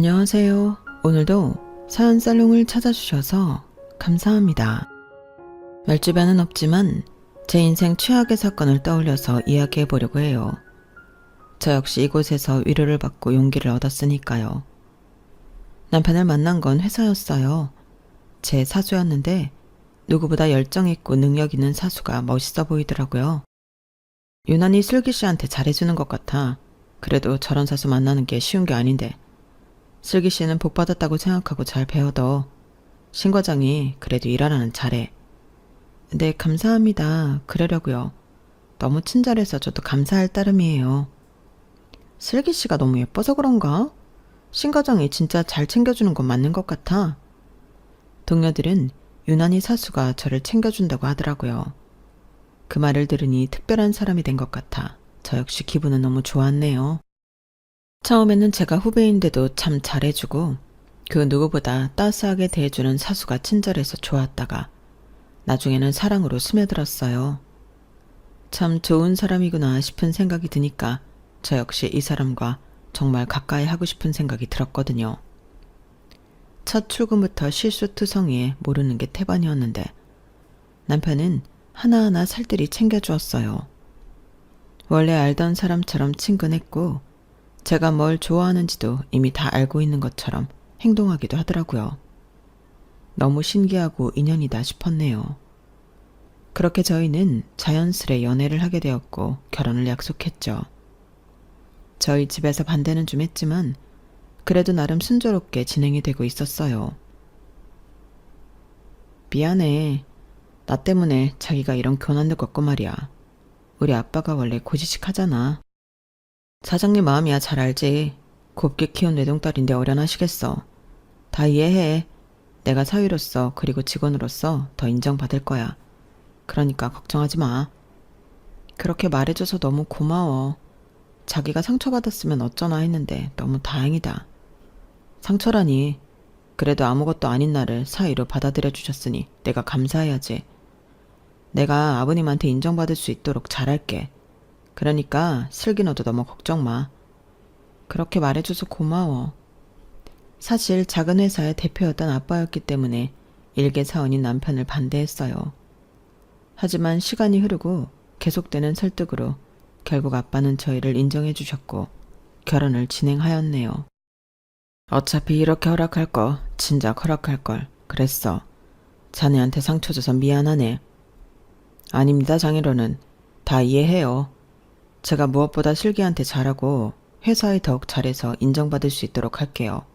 안녕하세요. 오늘도 사연 살롱을 찾아주셔서 감사합니다. 말주변은 없지만 제 인생 최악의 사건을 떠올려서 이야기해보려고 해요. 저 역시 이곳에서 위로를 받고 용기를 얻었으니까요. 남편을 만난 건 회사였어요. 제 사수였는데 누구보다 열정있고 능력 있는 사수가 멋있어 보이더라고요. 유난히 슬기 씨한테 잘해주는 것 같아. 그래도 저런 사수 만나는 게 쉬운 게 아닌데 슬기 씨는 복 받았다고 생각하고 잘 배워도 신 과장이 그래도 일하라는 잘해. 네, 감사합니다. 그러려고요. 너무 친절해서 저도 감사할 따름이에요. 슬기 씨가 너무 예뻐서 그런가? 신 과장이 진짜 잘 챙겨주는 건 맞는 것 같아. 동료들은 유난히 사수가 저를 챙겨준다고 하더라고요. 그 말을 들으니 특별한 사람이 된 것 같아 저 역시 기분은 너무 좋았네요. 처음에는 제가 후배인데도 참 잘해주고 그 누구보다 따스하게 대해주는 사수가 친절해서 좋았다가 나중에는 사랑으로 스며들었어요. 참 좋은 사람이구나 싶은 생각이 드니까 저 역시 이 사람과 정말 가까이 하고 싶은 생각이 들었거든요. 첫 출근부터 실수투성이에 모르는 게 태반이었는데 남편은 하나하나 살뜰히 챙겨주었어요. 원래 알던 사람처럼 친근했고 제가 뭘 좋아하는지도 이미 다 알고 있는 것처럼 행동하기도 하더라고요. 너무 신기하고 인연이다 싶었네요. 그렇게 저희는 자연스레 연애를 하게 되었고 결혼을 약속했죠. 저희 집에서 반대는 좀 했지만 그래도 나름 순조롭게 진행이 되고 있었어요. 미안해. 나 때문에 자기가 이런 교난도 겪고 말이야. 우리 아빠가 원래 고지식 하잖아. 사장님 마음이야 잘 알지. 곱게 키운 외동딸인데 어련하시겠어. 다 이해해. 내가 사위로서 그리고 직원으로서 더 인정받을 거야. 그러니까 걱정하지 마. 그렇게 말해줘서 너무 고마워. 자기가 상처받았으면 어쩌나 했는데 너무 다행이다. 상처라니. 그래도 아무것도 아닌 나를 사위로 받아들여 주셨으니 내가 감사해야지. 내가 아버님한테 인정받을 수 있도록 잘할게. 그러니까 슬기 너도 너무 걱정 마. 그렇게 말해줘서 고마워. 사실 작은 회사의 대표였던 아빠였기 때문에 일개 사원인 남편을 반대했어요. 하지만 시간이 흐르고 계속되는 설득으로 결국 아빠는 저희를 인정해 주셨고 결혼을 진행하였네요. 어차피 이렇게 허락할 거 진작 허락할 걸 그랬어. 자네한테 상처 줘서 미안하네. 아닙니다 장인어른. 다 이해해요. 제가 무엇보다 슬기한테 잘하고 회사에 더욱 잘해서 인정받을 수 있도록 할게요.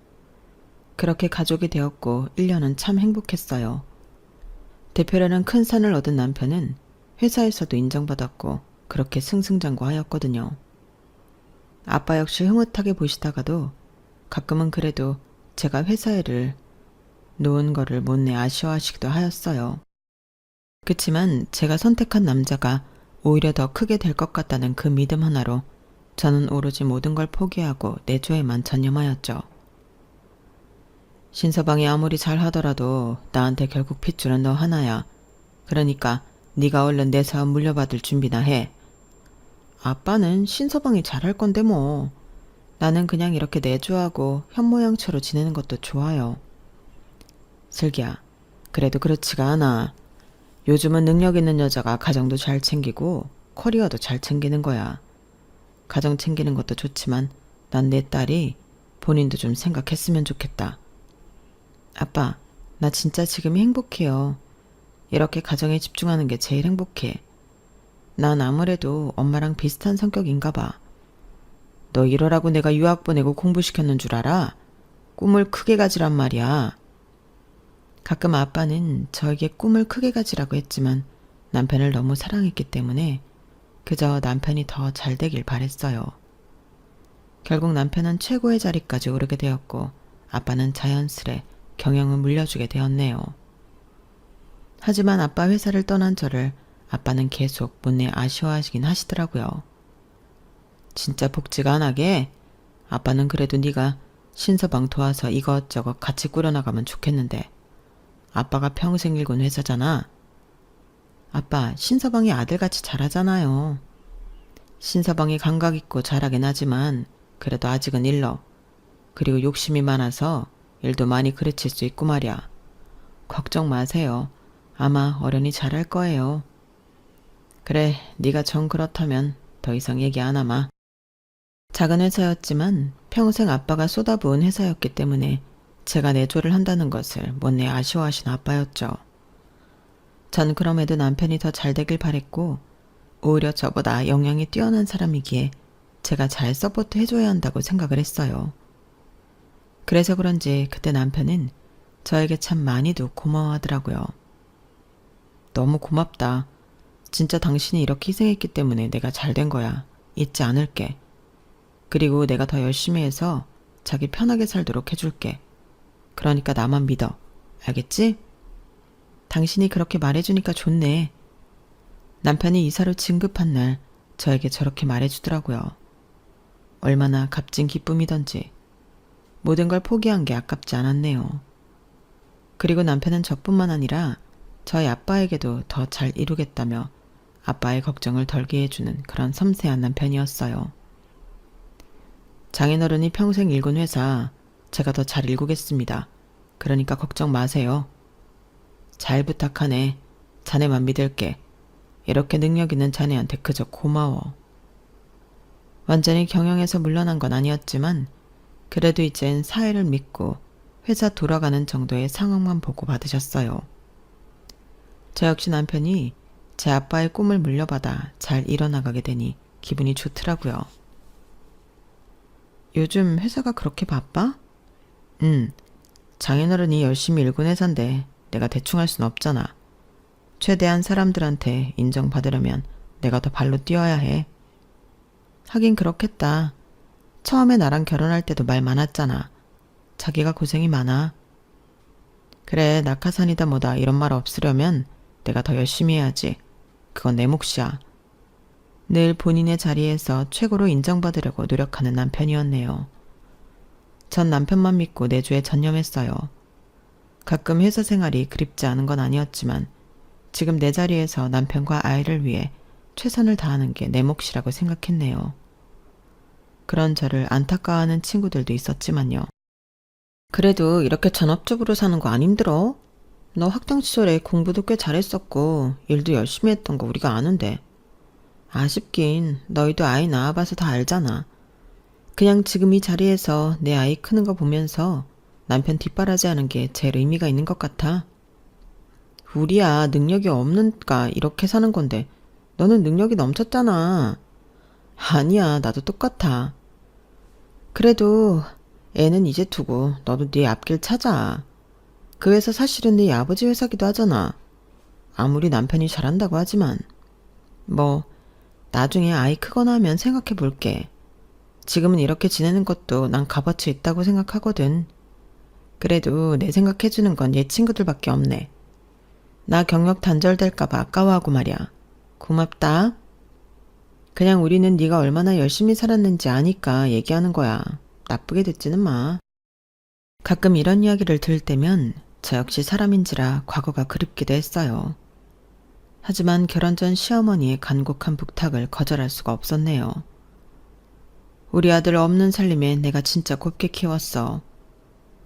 그렇게 가족이 되었고 1년은 참 행복했어요. 대표라는 큰 산을 얻은 남편은 회사에서도 인정받았고 그렇게 승승장구하였거든요. 아빠 역시 흐뭇하게 보시다가도 가끔은 그래도 제가 회사 일을 놓은 거를 못내 아쉬워하시기도 하였어요. 그치만 제가 선택한 남자가 오히려 더 크게 될 것 같다는 그 믿음 하나로 저는 오로지 모든 걸 포기하고 내조에만 전념하였죠. 신서방이 아무리 잘하더라도 나한테 결국 핏줄은 너 하나야. 그러니까 네가 얼른 내 사업 물려받을 준비나 해. 아빠는 신서방이 잘할 건데 뭐. 나는 그냥 이렇게 내조하고 현모양처로 지내는 것도 좋아요. 슬기야, 그래도 그렇지가 않아. 요즘은 능력 있는 여자가 가정도 잘 챙기고 커리어도 잘 챙기는 거야. 가정 챙기는 것도 좋지만 난 내 딸이 본인도 좀 생각했으면 좋겠다. 아빠, 나 진짜 지금이 행복해요. 이렇게 가정에 집중하는 게 제일 행복해. 난 아무래도 엄마랑 비슷한 성격인가 봐. 너 이러라고 내가 유학 보내고 공부시켰는 줄 알아? 꿈을 크게 가지란 말이야. 가끔 아빠는 저에게 꿈을 크게 가지라고 했지만 남편을 너무 사랑했기 때문에 그저 남편이 더 잘 되길 바랬어요. 결국 남편은 최고의 자리까지 오르게 되었고 아빠는 자연스레 경영을 물려주게 되었네요. 하지만 아빠 회사를 떠난 저를 아빠는 계속 못내 아쉬워하시긴 하시더라고요. 진짜 복지가 안 하게? 아빠는 그래도 네가 신서방 도와서 이것저것 같이 꾸려나가면 좋겠는데 아빠가 평생 일군 회사잖아. 아빠, 신서방이 아들같이 잘하잖아요. 신서방이 감각 있고 잘하긴 하지만 그래도 아직은 일러. 그리고 욕심이 많아서 일도 많이 그르칠 수 있고 말이야. 걱정 마세요. 아마 어련히 잘할 거예요. 그래, 네가 정 그렇다면 더 이상 얘기 안 하마. 작은 회사였지만 평생 아빠가 쏟아부은 회사였기 때문에 제가 내조를 한다는 것을 못내 아쉬워하신 아빠였죠. 전 그럼에도 남편이 더 잘 되길 바랬고 오히려 저보다 역량이 뛰어난 사람이기에 제가 잘 서포트 해줘야 한다고 생각을 했어요. 그래서 그런지 그때 남편은 저에게 참 많이도 고마워하더라고요. 너무 고맙다. 진짜 당신이 이렇게 희생했기 때문에 내가 잘 된 거야. 잊지 않을게. 그리고 내가 더 열심히 해서 자기 편하게 살도록 해줄게. 그러니까 나만 믿어. 알겠지? 당신이 그렇게 말해주니까 좋네. 남편이 이사로 진급한 날 저에게 저렇게 말해주더라고요. 얼마나 값진 기쁨이던지 모든 걸 포기한 게 아깝지 않았네요. 그리고 남편은 저뿐만 아니라 저희 아빠에게도 더 잘 이루겠다며 아빠의 걱정을 덜게 해주는 그런 섬세한 남편이었어요. 장인어른이 평생 일군 회사 제가 더 잘 일구겠습니다. 그러니까 걱정 마세요. 잘 부탁하네. 자네만 믿을게. 이렇게 능력 있는 자네한테 그저 고마워. 완전히 경영에서 물러난 건 아니었지만 그래도 이젠 사회를 믿고 회사 돌아가는 정도의 상황만 보고 받으셨어요. 저 역시 남편이 제 아빠의 꿈을 물려받아 잘 이뤄나가게 되니 기분이 좋더라고요. 요즘 회사가 그렇게 바빠? 장인어른이 열심히 일군 회사인데 내가 대충 할 순 없잖아. 최대한 사람들한테 인정받으려면 내가 더 발로 뛰어야 해. 하긴 그렇겠다. 처음에 나랑 결혼할 때도 말 많았잖아. 자기가 고생이 많아. 그래, 낙하산이다 뭐다 이런 말 없으려면 내가 더 열심히 해야지. 그건 내 몫이야. 늘 본인의 자리에서 최고로 인정받으려고 노력하는 남편이었네요. 전 남편만 믿고 내조에 전념했어요. 가끔 회사 생활이 그립지 않은 건 아니었지만 지금 내 자리에서 남편과 아이를 위해 최선을 다하는 게 내 몫이라고 생각했네요. 그런 저를 안타까워하는 친구들도 있었지만요. 그래도 이렇게 전업주부로 사는 거 안 힘들어? 너 학창 시절에 공부도 꽤 잘했었고 일도 열심히 했던 거 우리가 아는데. 아쉽긴 너희도 아이 낳아봐서 다 알잖아. 그냥 지금 이 자리에서 내 아이 크는 거 보면서 남편 뒷바라지하는 게 제일 의미가 있는 것 같아. 우리야 능력이 없는가 이렇게 사는 건데 너는 능력이 넘쳤잖아. 아니야, 나도 똑같아. 그래도 애는 이제 두고 너도 네 앞길 찾아. 그 회사 사실은 네 아버지 회사기도 하잖아. 아무리 남편이 잘한다고 하지만 뭐 나중에 아이 크거나 하면 생각해 볼게. 지금은 이렇게 지내는 것도 난 값어치 있다고 생각하거든. 그래도 내 생각해주는 건 얘 친구들밖에 없네. 나 경력 단절될까봐 아까워하고 말이야. 고맙다. 그냥 우리는 네가 얼마나 열심히 살았는지 아니까 얘기하는 거야. 나쁘게 듣지는 마. 가끔 이런 이야기를 들을 때면 저 역시 사람인지라 과거가 그립기도 했어요. 하지만 결혼 전 시어머니의 간곡한 부탁을 거절할 수가 없었네요. 우리 아들 없는 살림에 내가 진짜 곱게 키웠어.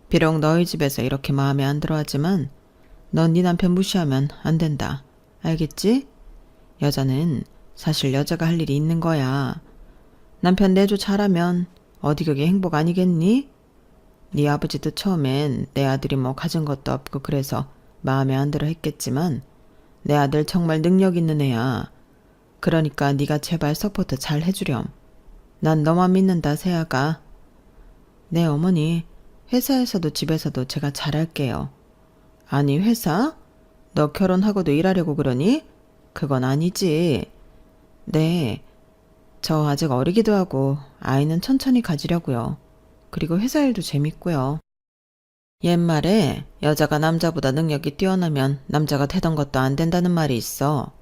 비록 너희 집에서 이렇게 마음에 안 들어하지만 넌 네 남편 무시하면 안 된다. 알겠지? 여자는 사실 여자가 할 일이 있는 거야. 남편 내조 잘하면 어디 그게 행복 아니겠니? 네 아버지도 처음엔 내 아들이 뭐 가진 것도 없고 그래서 마음에 안 들어 했겠지만 내 아들 정말 능력 있는 애야. 그러니까 네가 제발 서포트 잘 해주렴. 난 너만 믿는다, 세아가. 네, 어머니. 회사에서도 집에서도 제가 잘할게요. 아니, 회사? 너 결혼하고도 일하려고 그러니? 그건 아니지. 네. 저 아직 어리기도 하고 아이는 천천히 가지려고요. 그리고 회사 일도 재밌고요. 옛말에 여자가 남자보다 능력이 뛰어나면 남자가 되던 것도 안 된다는 말이 있어.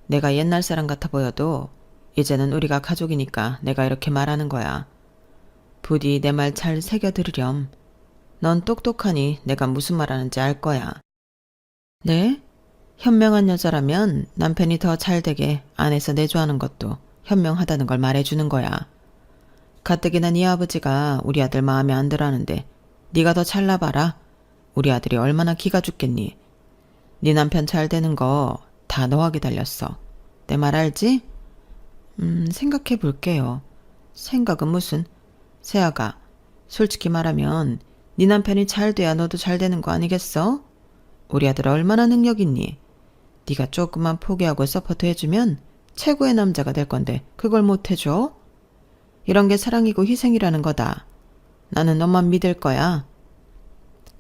내가 옛날 사람 같아 보여도 이제는 우리가 가족이니까 내가 이렇게 말하는 거야. 부디 내 말 잘 새겨 들으렴. 넌 똑똑하니 내가 무슨 말하는지 알 거야. 네? 현명한 여자라면 남편이 더 잘 되게 안에서 내조하는 것도 현명하다는 걸 말해주는 거야. 가뜩이나 네 아버지가 우리 아들 마음에 안 들어하는데 네가 더 잘나봐라. 우리 아들이 얼마나 기가 죽겠니. 네 남편 잘 되는 거 다 너하게 달렸어. 내 말 알지? 생각해 볼게요. 생각은 무슨. 세아가, 솔직히 말하면 네 남편이 잘 돼야 너도 잘 되는 거 아니겠어? 우리 아들 얼마나 능력 있니? 네가 조금만 포기하고 서포트 해주면 최고의 남자가 될 건데 그걸 못 해줘? 이런 게 사랑이고 희생이라는 거다. 나는 너만 믿을 거야.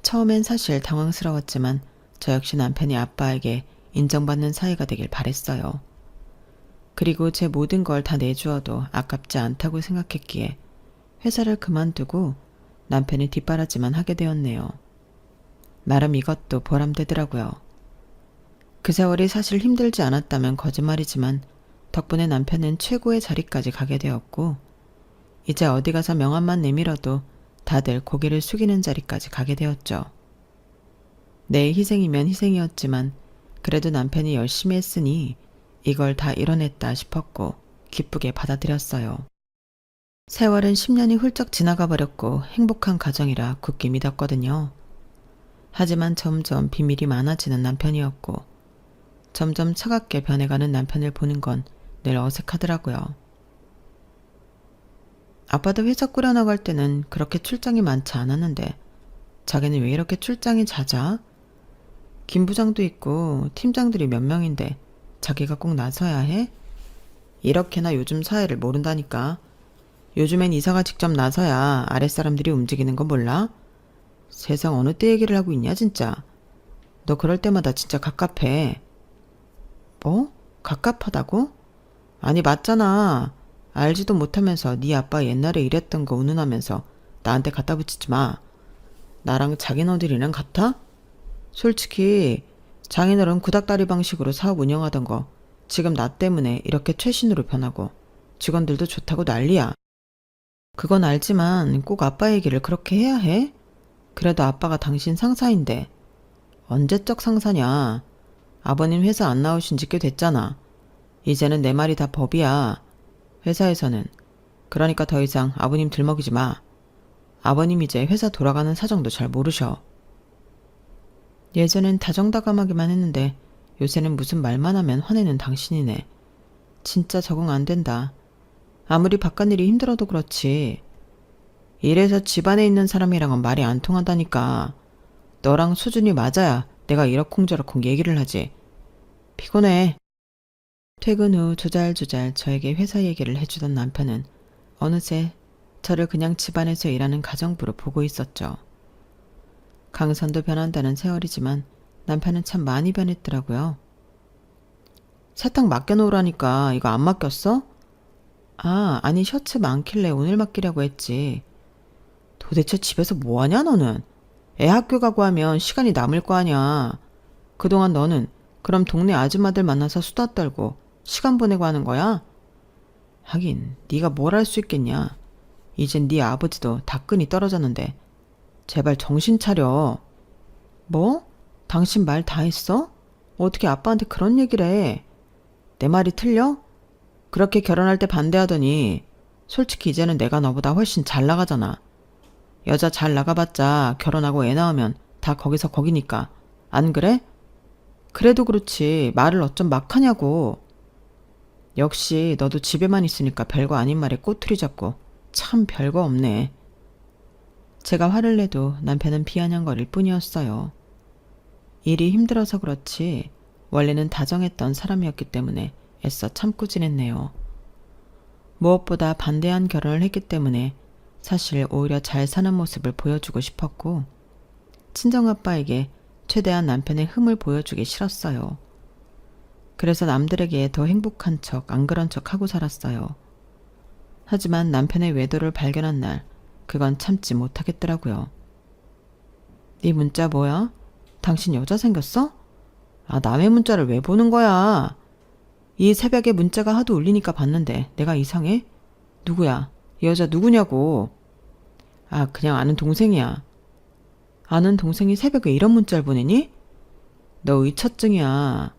처음엔 사실 당황스러웠지만 저 역시 남편이 아빠에게 인정받는 사이가 되길 바랬어요. 그리고 제 모든 걸 다 내주어도 아깝지 않다고 생각했기에 회사를 그만두고 남편이 뒷바라지만 하게 되었네요. 나름 이것도 보람되더라고요. 그 세월이 사실 힘들지 않았다면 거짓말이지만 덕분에 남편은 최고의 자리까지 가게 되었고 이제 어디 가서 명함만 내밀어도 다들 고개를 숙이는 자리까지 가게 되었죠. 내 희생이면 희생이었지만 그래도 남편이 열심히 했으니 이걸 다 이뤄냈다 싶었고 기쁘게 받아들였어요. 세월은 10년이 훌쩍 지나가 버렸고 행복한 가정이라 굳게 믿었거든요. 하지만 점점 비밀이 많아지는 남편이었고 점점 차갑게 변해가는 남편을 보는 건 늘 어색하더라고요. 아빠도 회사 꾸려나갈 때는 그렇게 출장이 많지 않았는데 자기는 왜 이렇게 출장이 잦아? 김 부장도 있고 팀장들이 몇 명인데 자기가 꼭 나서야 해? 이렇게나 요즘 사회를 모른다니까. 요즘엔 이사가 직접 나서야 아랫사람들이 움직이는 거 몰라? 세상 어느 때 얘기를 하고 있냐 진짜. 너 그럴 때마다 진짜 갑갑해. 뭐? 갑갑하다고? 아니 맞잖아. 알지도 못하면서 네 아빠 옛날에 이랬던 거 운운하면서 나한테 갖다 붙이지 마. 나랑 자기너들이랑 같아? 솔직히 장인어른 구닥다리 방식으로 사업 운영하던 거 지금 나 때문에 이렇게 최신으로 변하고 직원들도 좋다고 난리야. 그건 알지만 꼭 아빠 얘기를 그렇게 해야 해? 그래도 아빠가 당신 상사인데. 언제적 상사냐. 아버님 회사 안 나오신 지 꽤 됐잖아. 이제는 내 말이 다 법이야. 회사에서는. 그러니까 더 이상 아버님 들먹이지 마. 아버님 이제 회사 돌아가는 사정도 잘 모르셔. 예전엔 다정다감하기만 했는데 요새는 무슨 말만 하면 화내는 당신이네. 진짜 적응 안 된다. 아무리 바깥일이 힘들어도 그렇지. 이래서 집안에 있는 사람이랑은 말이 안 통한다니까. 너랑 수준이 맞아야 내가 이러쿵저러쿵 얘기를 하지. 피곤해. 퇴근 후 조잘조잘 저에게 회사 얘기를 해주던 남편은 어느새 저를 그냥 집안에서 일하는 가정부로 보고 있었죠. 강선도 변한다는 세월이지만 남편은 참 많이 변했더라고요. 세탁 맡겨놓으라니까 이거 안 맡겼어? 아니 셔츠 많길래 오늘 맡기려고 했지. 도대체 집에서 뭐하냐 너는? 애 학교 가고 하면 시간이 남을 거 아냐. 그동안 너는 그럼 동네 아줌마들 만나서 수다 떨고 시간 보내고 하는 거야? 하긴 네가 뭘 할 수 있겠냐. 이젠 네 아버지도 다 끈이 떨어졌는데 제발 정신 차려. 뭐? 당신 말 다 했어? 어떻게 아빠한테 그런 얘기를 해? 내 말이 틀려? 그렇게 결혼할 때 반대하더니 솔직히 이제는 내가 너보다 훨씬 잘 나가잖아. 여자 잘 나가봤자 결혼하고 애 낳으면 다 거기서 거기니까. 안 그래? 그래도 그렇지 말을 어쩜 막 하냐고. 역시 너도 집에만 있으니까 별거 아닌 말에 꼬투리 잡고 참 별거 없네. 제가 화를 내도 남편은 비아냥거릴 뿐이었어요. 일이 힘들어서 그렇지 원래는 다정했던 사람이었기 때문에 애써 참고 지냈네요. 무엇보다 반대한 결혼을 했기 때문에 사실 오히려 잘 사는 모습을 보여주고 싶었고 친정아빠에게 최대한 남편의 흠을 보여주기 싫었어요. 그래서 남들에게 더 행복한 척 안 그런 척 하고 살았어요. 하지만 남편의 외도를 발견한 날 그건 참지 못하겠더라고요. 네 문자 뭐야? 당신 여자 생겼어? 남의 문자를 왜 보는 거야? 이 새벽에 문자가 하도 울리니까 봤는데 내가 이상해? 누구야? 이 여자 누구냐고. 그냥 아는 동생이야. 아는 동생이 새벽에 이런 문자를 보내니? 너 의처증이야.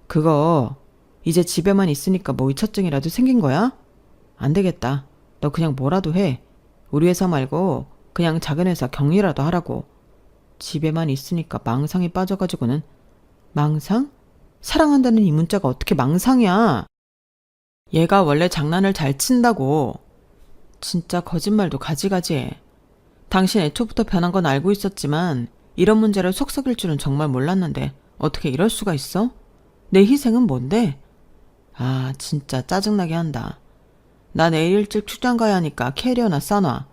그거 이제 집에만 있으니까 뭐 의처증이라도 생긴 거야? 안 되겠다. 너 그냥 뭐라도 해. 우리 회사 말고 그냥 작은 회사 격리라도 하라고. 집에만 있으니까 망상에 빠져가지고는. 망상? 사랑한다는 이 문자가 어떻게 망상이야? 얘가 원래 장난을 잘 친다고. 진짜 거짓말도 가지가지해. 당신 애초부터 변한 건 알고 있었지만 이런 문제를 속썩일 줄은 정말 몰랐는데 어떻게 이럴 수가 있어? 내 희생은 뭔데? 아, 진짜 짜증나게 한다. 나 내일 일찍 출장 가야 하니까 캐리어나 싸놔.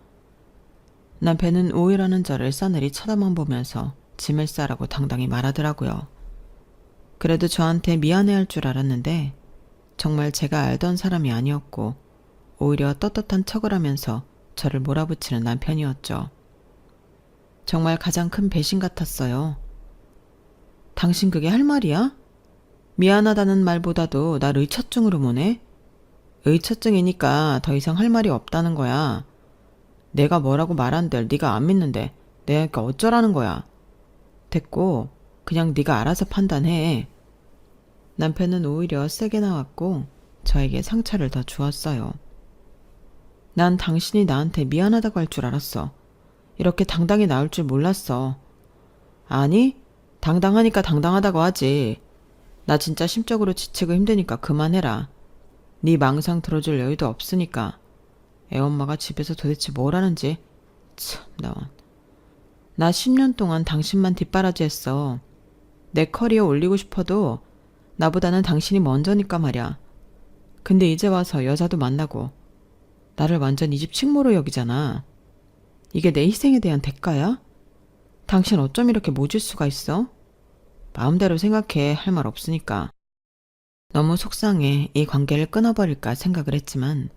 남편은 오해라는 저를 싸늘히 쳐다만 보면서 짐을 싸라고 당당히 말하더라고요. 그래도 저한테 미안해할 줄 알았는데 정말 제가 알던 사람이 아니었고 오히려 떳떳한 척을 하면서 저를 몰아붙이는 남편이었죠. 정말 가장 큰 배신 같았어요. 당신 그게 할 말이야? 미안하다는 말보다도 날 의처증으로 보네? 의처증이니까 더 이상 할 말이 없다는 거야. 내가 뭐라고 말한들 네가 안 믿는데 내가 어쩌라는 거야. 됐고 그냥 네가 알아서 판단해. 남편은 오히려 세게 나왔고 저에게 상처를 더 주었어요. 난 당신이 나한테 미안하다고 할 줄 알았어. 이렇게 당당히 나올 줄 몰랐어. 아니, 당당하니까 당당하다고 하지. 나 진짜 심적으로 지치고 힘드니까 그만해라. 네 망상 들어줄 여유도 없으니까. 애엄마가 집에서 도대체 뭘 하는지. 참, 나 10년 동안 당신만 뒷바라지했어. 내 커리어 올리고 싶어도 나보다는 당신이 먼저니까 말야. 근데 이제 와서 여자도 만나고 나를 완전 이 집 식모로 여기잖아. 이게 내 희생에 대한 대가야? 당신 어쩜 이렇게 모질 수가 있어? 마음대로 생각해. 할 말 없으니까. 너무 속상해 이 관계를 끊어버릴까 생각을 했지만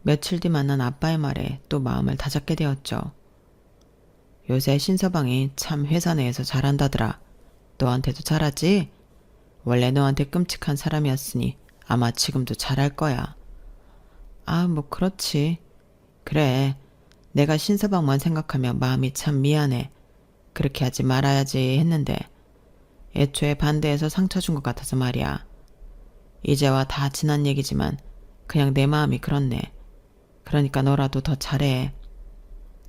며칠 뒤 만난 아빠의 말에 또 마음을 다잡게 되었죠. 요새 신서방이 참 회사 내에서 잘한다더라. 너한테도 잘하지? 원래 너한테 끔찍한 사람이었으니 아마 지금도 잘할 거야. 아, 뭐 그렇지. 그래. 내가 신서방만 생각하면 마음이 참 미안해. 그렇게 하지 말아야지 했는데 애초에 반대해서 상처 준 것 같아서 말이야. 이제와 다 지난 얘기지만 그냥 내 마음이 그렇네. 그러니까 너라도 더 잘해.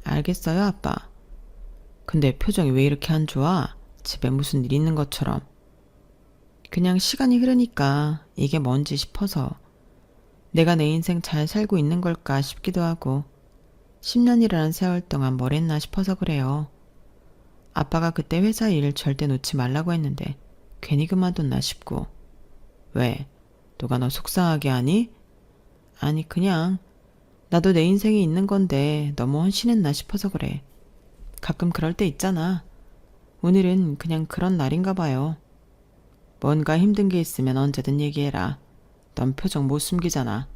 알겠어요, 아빠. 근데 표정이 왜 이렇게 안 좋아? 집에 무슨 일 있는 것처럼. 그냥 시간이 흐르니까 이게 뭔지 싶어서 내가 내 인생 잘 살고 있는 걸까 싶기도 하고 10년이라는 세월 동안 뭘 했나 싶어서 그래요. 아빠가 그때 회사 일 절대 놓지 말라고 했는데 괜히 그만뒀나 싶고. 왜? 누가 너 속상하게 하니? 아니 그냥 나도 내 인생이 있는 건데 너무 헌신했나 싶어서 그래. 가끔 그럴 때 있잖아. 오늘은 그냥 그런 날인가 봐요. 뭔가 힘든 게 있으면 언제든 얘기해라. 넌 표정 못 숨기잖아.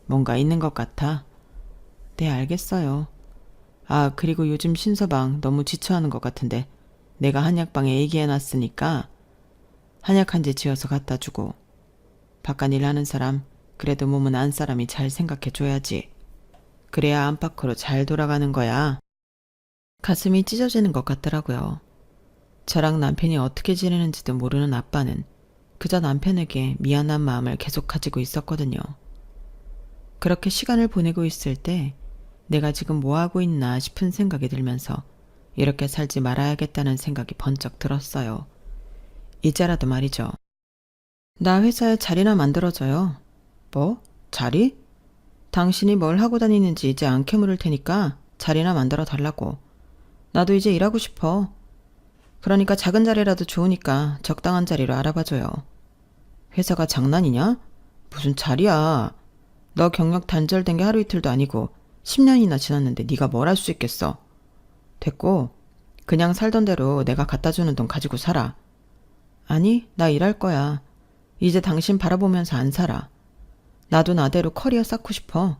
뭔가 있는 것 같아. 네, 알겠어요. 아, 그리고 요즘 신서방 너무 지쳐하는 것 같은데 내가 한약방에 얘기해놨으니까 한약 한 제 지어서 갖다 주고. 바깥 일하는 사람, 그래도 몸은 안 사람이 잘 생각해줘야지. 그래야 안팎으로 잘 돌아가는 거야. 가슴이 찢어지는 것 같더라고요. 저랑 남편이 어떻게 지내는지도 모르는 아빠는 그저 남편에게 미안한 마음을 계속 가지고 있었거든요. 그렇게 시간을 보내고 있을 때 내가 지금 뭐하고 있나 싶은 생각이 들면서 이렇게 살지 말아야겠다는 생각이 번쩍 들었어요. 이제라도 말이죠. 나 회사에 자리나 만들어줘요. 뭐? 자리? 당신이 뭘 하고 다니는지 이제 안 캐물을 테니까 자리나 만들어 달라고. 나도 이제 일하고 싶어. 그러니까 작은 자리라도 좋으니까 적당한 자리로 알아봐줘요. 회사가 장난이냐? 무슨 자리야. 너 경력 단절된 게 하루 이틀도 아니고 10년이나 지났는데 네가 뭘 할 수 있겠어. 됐고 그냥 살던 대로 내가 갖다 주는 돈 가지고 살아. 아니, 나 일할 거야. 이제 당신 바라보면서 안 살아. 나도 나대로 커리어 쌓고 싶어.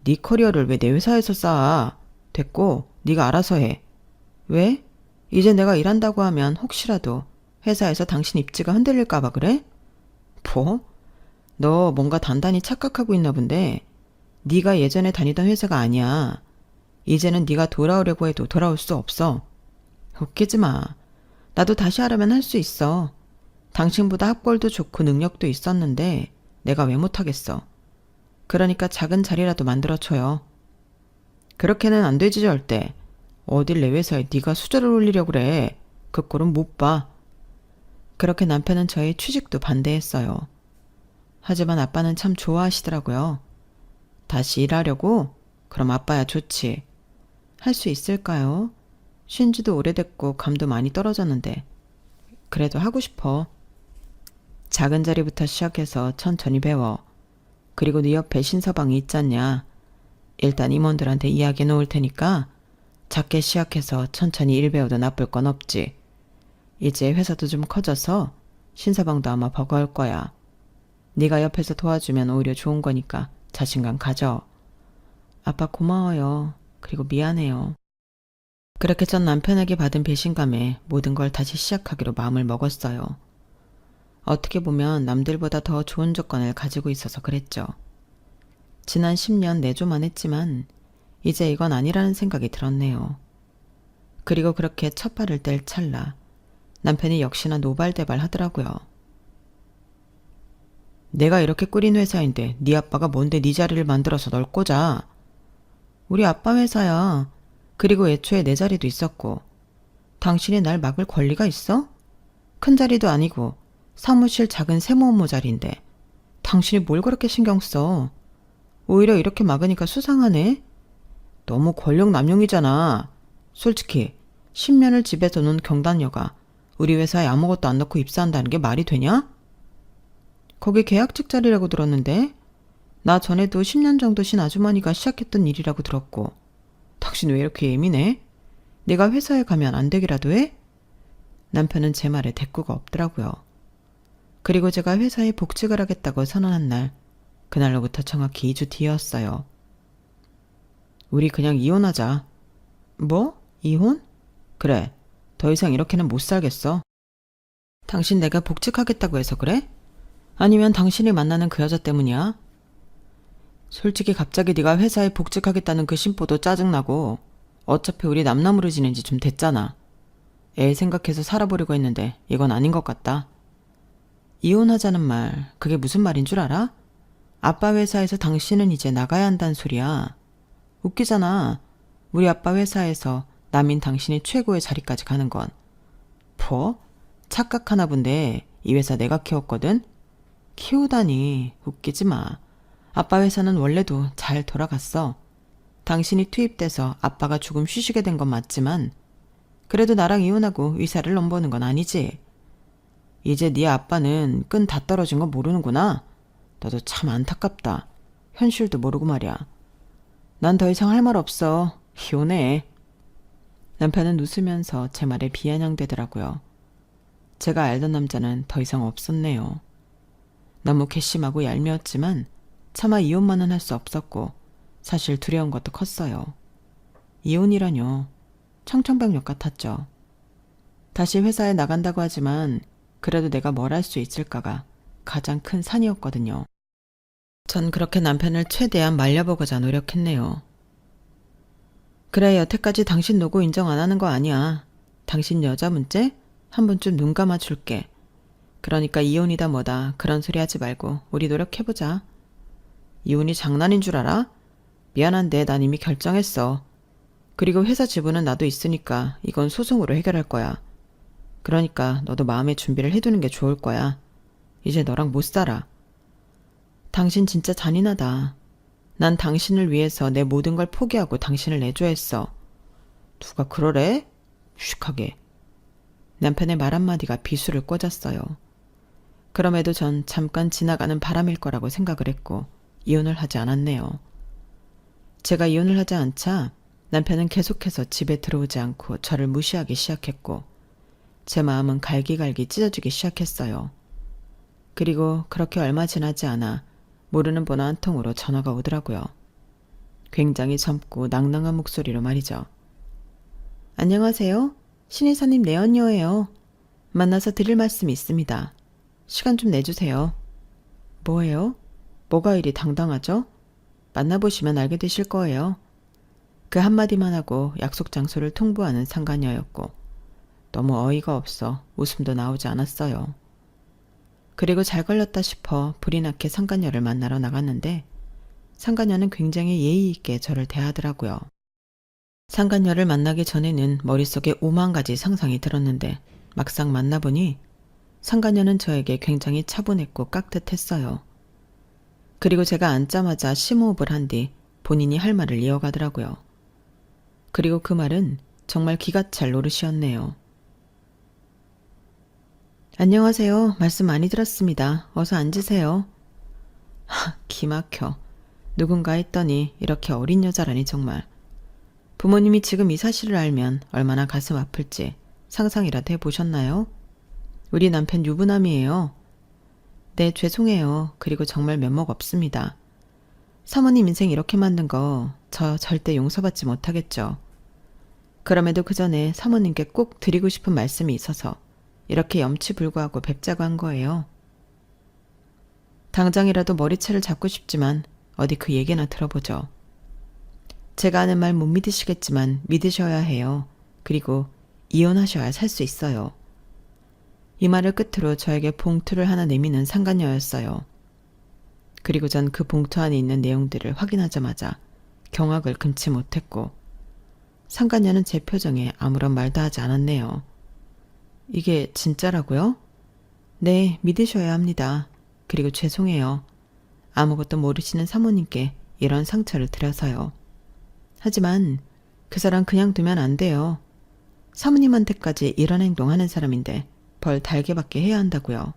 네 커리어를 왜 내 회사에서 쌓아. 됐고 네가 알아서 해. 왜? 이제 내가 일한다고 하면 혹시라도 회사에서 당신 입지가 흔들릴까 봐 그래? 뭐? 너 뭔가 단단히 착각하고 있나 본데 네가 예전에 다니던 회사가 아니야. 이제는 네가 돌아오려고 해도 돌아올 수 없어. 웃기지 마. 나도 다시 하려면 할 수 있어. 당신보다 학벌도 좋고 능력도 있었는데 내가 왜 못하겠어. 그러니까 작은 자리라도 만들어줘요. 그렇게는 안 되지 절대. 어딜 내 회사에 네가 수저를 올리려고 그래. 그 꼴은 못 봐. 그렇게 남편은 저의 취직도 반대했어요. 하지만 아빠는 참 좋아하시더라고요. 다시 일하려고? 그럼 아빠야 좋지. 할 수 있을까요? 쉰 지도 오래됐고 감도 많이 떨어졌는데. 그래도 하고 싶어. 작은 자리부터 시작해서 천천히 배워. 그리고 네 옆에 신서방이 있잖냐. 일단 임원들한테 이야기해 놓을 테니까 작게 시작해서 천천히 일 배워도 나쁠 건 없지. 이제 회사도 좀 커져서 신서방도 아마 버거울 거야. 네가 옆에서 도와주면 오히려 좋은 거니까 자신감 가져. 아빠 고마워요. 그리고 미안해요. 그렇게 전 남편에게 받은 배신감에 모든 걸 다시 시작하기로 마음을 먹었어요. 어떻게 보면 남들보다 더 좋은 조건을 가지고 있어서 그랬죠. 지난 10년 내조만 했지만 이제 이건 아니라는 생각이 들었네요. 그리고 그렇게 첫 발을 뗄 찰나 남편이 역시나 노발대발 하더라고요. 내가 이렇게 꾸린 회사인데 네 아빠가 뭔데 네 자리를 만들어서 널 꽂아. 우리 아빠 회사야. 그리고 애초에 내 자리도 있었고. 당신이 날 막을 권리가 있어? 큰 자리도 아니고 사무실 작은 세무업무 자리인데 당신이 뭘 그렇게 신경 써? 오히려 이렇게 막으니까 수상하네? 너무 권력 남용이잖아. 솔직히 10년을 집에서 논 경단녀가 우리 회사에 아무것도 안 넣고 입사한다는 게 말이 되냐? 거기 계약직 자리라고 들었는데 나 전에도 10년 정도 신 아주머니가 시작했던 일이라고 들었고. 당신 왜 이렇게 예민해? 내가 회사에 가면 안 되기라도 해? 남편은 제 말에 대꾸가 없더라고요. 그리고 제가 회사에 복직을 하겠다고 선언한 날, 그날로부터 정확히 2주 뒤였어요. 우리 그냥 이혼하자. 뭐? 이혼? 그래. 더 이상 이렇게는 못 살겠어. 당신 내가 복직하겠다고 해서 그래? 아니면 당신이 만나는 그 여자 때문이야? 솔직히 갑자기 네가 회사에 복직하겠다는 그 심보도 짜증나고 어차피 우리 남남으로 지낸 지 좀 됐잖아. 애 생각해서 살아보려고 했는데 이건 아닌 것 같다. 이혼하자는 말, 그게 무슨 말인 줄 알아? 아빠 회사에서 당신은 이제 나가야 한다는 소리야. 웃기잖아. 우리 아빠 회사에서 남인 당신이 최고의 자리까지 가는 건. 뭐? 착각하나 본데 이 회사 내가 키웠거든? 키우다니 웃기지 마. 아빠 회사는 원래도 잘 돌아갔어. 당신이 투입돼서 아빠가 조금 쉬시게 된 건 맞지만 그래도 나랑 이혼하고 위사를 넘보는 건 아니지. 이제 네 아빠는 끈 다 떨어진 거 모르는구나. 너도 참 안타깝다. 현실도 모르고 말이야. 난 더 이상 할 말 없어. 이혼해. 남편은 웃으면서 제 말에 비아냥대더라고요. 제가 알던 남자는 더 이상 없었네요. 너무 괘씸하고 얄미웠지만 차마 이혼만은 할 수 없었고 사실 두려운 것도 컸어요. 이혼이라뇨. 청천벽력 같았죠. 다시 회사에 나간다고 하지만 그래도 내가 뭘 할 수 있을까가 가장 큰 산이었거든요. 전 그렇게 남편을 최대한 말려보고자 노력했네요. 그래, 여태까지 당신 노고 인정 안 하는 거 아니야. 당신 여자 문제? 한 번쯤 눈 감아줄게. 그러니까 이혼이다 뭐다 그런 소리 하지 말고 우리 노력해보자. 이혼이 장난인 줄 알아? 미안한데 난 이미 결정했어. 그리고 회사 지분은 나도 있으니까 이건 소송으로 해결할 거야. 그러니까 너도 마음의 준비를 해두는 게 좋을 거야. 이제 너랑 못 살아. 당신 진짜 잔인하다. 난 당신을 위해서 내 모든 걸 포기하고 당신을 내조했어. 누가 그러래? 무식하게. 남편의 말 한마디가 비수를 꽂았어요. 그럼에도 전 잠깐 지나가는 바람일 거라고 생각을 했고 이혼을 하지 않았네요. 제가 이혼을 하지 않자 남편은 계속해서 집에 들어오지 않고 저를 무시하기 시작했고 제 마음은 갈기갈기 찢어지기 시작했어요. 그리고 그렇게 얼마 지나지 않아 모르는 번호 한 통으로 전화가 오더라고요. 굉장히 젊고 낭낭한 목소리로 말이죠. 안녕하세요. 신이사님 내언녀예요. 만나서 드릴 말씀이 있습니다. 시간 좀 내주세요. 뭐예요? 뭐가 이리 당당하죠? 만나보시면 알게 되실 거예요. 그 한마디만 하고 약속 장소를 통보하는 상간녀였고 너무 어이가 없어 웃음도 나오지 않았어요. 그리고 잘 걸렸다 싶어 불이 나게 상간녀를 만나러 나갔는데 상간녀는 굉장히 예의 있게 저를 대하더라고요. 상간녀를 만나기 전에는 머릿속에 5만 가지 상상이 들었는데 막상 만나보니 상간녀는 저에게 굉장히 차분했고 깍듯했어요. 그리고 제가 앉자마자 심호흡을 한 뒤 본인이 할 말을 이어가더라고요. 그리고 그 말은 정말 기가 찰 노릇이었네요. 안녕하세요. 말씀 많이 들었습니다. 어서 앉으세요. 기막혀. 누군가 했더니 이렇게 어린 여자라니 정말. 부모님이 지금 이 사실을 알면 얼마나 가슴 아플지 상상이라도 해보셨나요? 우리 남편 유부남이에요. 네, 죄송해요. 그리고 정말 면목 없습니다. 사모님 인생 이렇게 만든 거 저 절대 용서받지 못하겠죠. 그럼에도 그 전에 사모님께 꼭 드리고 싶은 말씀이 있어서 이렇게 염치불구하고 뵙자고 한 거예요. 당장이라도 머리채를 잡고 싶지만 어디 그 얘기나 들어보죠. 제가 하는 말 못 믿으시겠지만 믿으셔야 해요. 그리고 이혼하셔야 살 수 있어요. 이 말을 끝으로 저에게 봉투를 하나 내미는 상간녀였어요. 그리고 전 그 봉투 안에 있는 내용들을 확인하자마자 경악을 금치 못했고 상간녀는 제 표정에 아무런 말도 하지 않았네요. 이게 진짜라고요? 네, 믿으셔야 합니다. 그리고 죄송해요. 아무것도 모르시는 사모님께 이런 상처를 드려서요. 하지만 그 사람 그냥 두면 안 돼요. 사모님한테까지 이런 행동하는 사람인데 벌 달게 받게 해야 한다고요.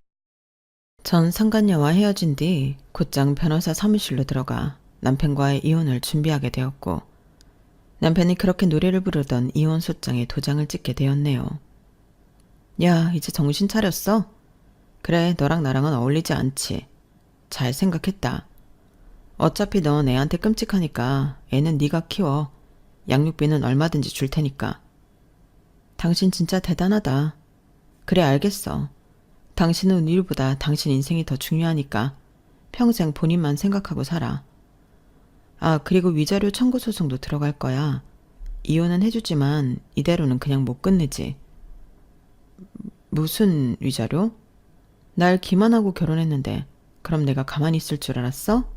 전 상간녀와 헤어진 뒤 곧장 변호사 사무실로 들어가 남편과의 이혼을 준비하게 되었고 남편이 그렇게 노래를 부르던 이혼 소장에 도장을 찍게 되었네요. 야, 이제 정신 차렸어? 그래, 너랑 나랑은 어울리지 않지. 잘 생각했다. 어차피 넌 애한테 끔찍하니까 애는 네가 키워. 양육비는 얼마든지 줄 테니까. 당신 진짜 대단하다. 그래, 알겠어. 당신은 우리보다 당신 인생이 더 중요하니까 평생 본인만 생각하고 살아. 아, 그리고 위자료 청구 소송도 들어갈 거야. 이혼은 해주지만 이대로는 그냥 못 끝내지. 무슨 위자료? 날 기만하고 결혼했는데 그럼 내가 가만히 있을 줄 알았어?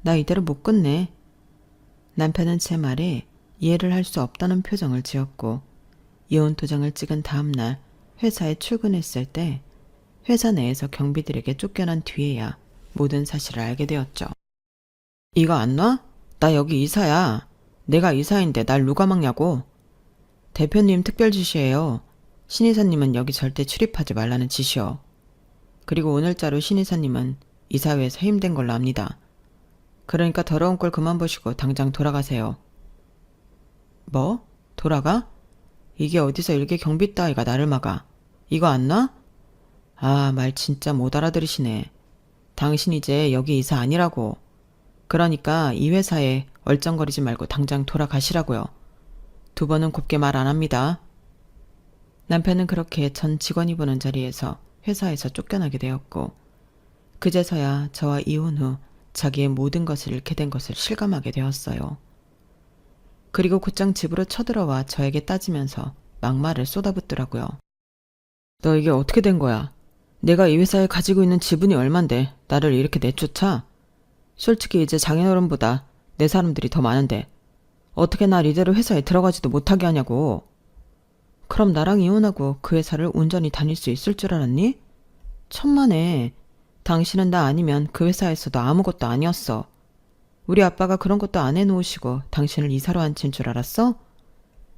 나 이대로 못 끝내. 남편은 제 말에 이해를 할 수 없다는 표정을 지었고 이혼 도장을 찍은 다음 날 회사에 출근했을 때 회사 내에서 경비들에게 쫓겨난 뒤에야 모든 사실을 알게 되었죠. 이거 안 놔? 나 여기 이사야. 내가 이사인데 날 누가 막냐고. 대표님 특별 지시예요. 신이사님은 여기 절대 출입하지 말라는 지시요. 그리고 오늘자로 신이사님은 이사회에서 해임된 걸로 압니다. 그러니까 더러운 꼴 그만 보시고 당장 돌아가세요. 뭐? 돌아가? 이게 어디서 일개 경비 따위가 나를 막아. 이거 안 놔? 아, 말 진짜 못 알아들으시네. 당신 이제 여기 이사 아니라고. 그러니까 이 회사에 얼쩡거리지 말고 당장 돌아가시라고요. 두 번은 곱게 말 안 합니다. 남편은 그렇게 전 직원이 보는 자리에서 회사에서 쫓겨나게 되었고 그제서야 저와 이혼 후 자기의 모든 것을 잃게 된 것을 실감하게 되었어요. 그리고 곧장 집으로 쳐들어와 저에게 따지면서 막말을 쏟아붓더라고요. 너 이게 어떻게 된 거야? 내가 이 회사에 가지고 있는 지분이 얼만데 나를 이렇게 내쫓아? 솔직히 이제 장인어른보다 내 사람들이 더 많은데 어떻게 날 이대로 회사에 들어가지도 못하게 하냐고. 그럼 나랑 이혼하고 그 회사를 온전히 다닐 수 있을 줄 알았니? 천만에. 당신은 나 아니면 그 회사에서도 아무것도 아니었어. 우리 아빠가 그런 것도 안 해놓으시고 당신을 이사로 앉힌 줄 알았어?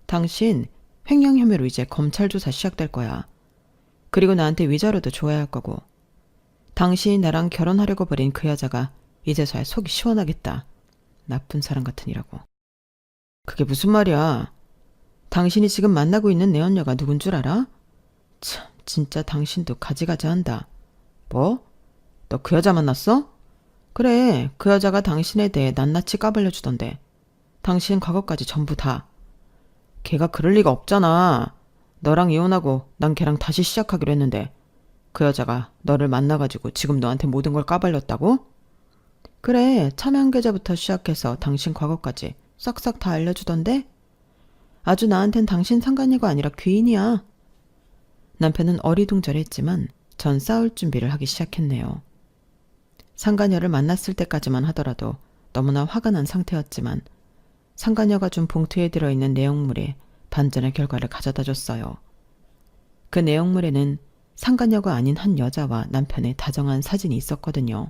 당신 횡령 혐의로 이제 검찰 조사 시작될 거야. 그리고 나한테 위자료도 줘야 할 거고. 당신이 나랑 결혼하려고 버린 그 여자가 이제서야 속이 시원하겠다. 나쁜 사람 같으니라고. 그게 무슨 말이야? 당신이 지금 만나고 있는 내 언녀가 누군 줄 알아? 참, 진짜 당신도 가지가지한다. 뭐? 너 그 여자 만났어? 그래, 그 여자가 당신에 대해 낱낱이 까발려주던데. 당신 과거까지 전부 다. 걔가 그럴 리가 없잖아. 너랑 이혼하고 난 걔랑 다시 시작하기로 했는데 그 여자가 너를 만나가지고 지금 너한테 모든 걸 까발렸다고? 그래, 참여한 계좌부터 시작해서 당신 과거까지 싹싹 다 알려주던데? 아주 나한텐 당신 상간녀가 아니라 귀인이야. 남편은 어리둥절했지만 전 싸울 준비를 하기 시작했네요. 상간녀를 만났을 때까지만 하더라도 너무나 화가 난 상태였지만 상간녀가 준 봉투에 들어있는 내용물에 반전의 결과를 가져다 줬어요. 그 내용물에는 상간녀가 아닌 한 여자와 남편의 다정한 사진이 있었거든요.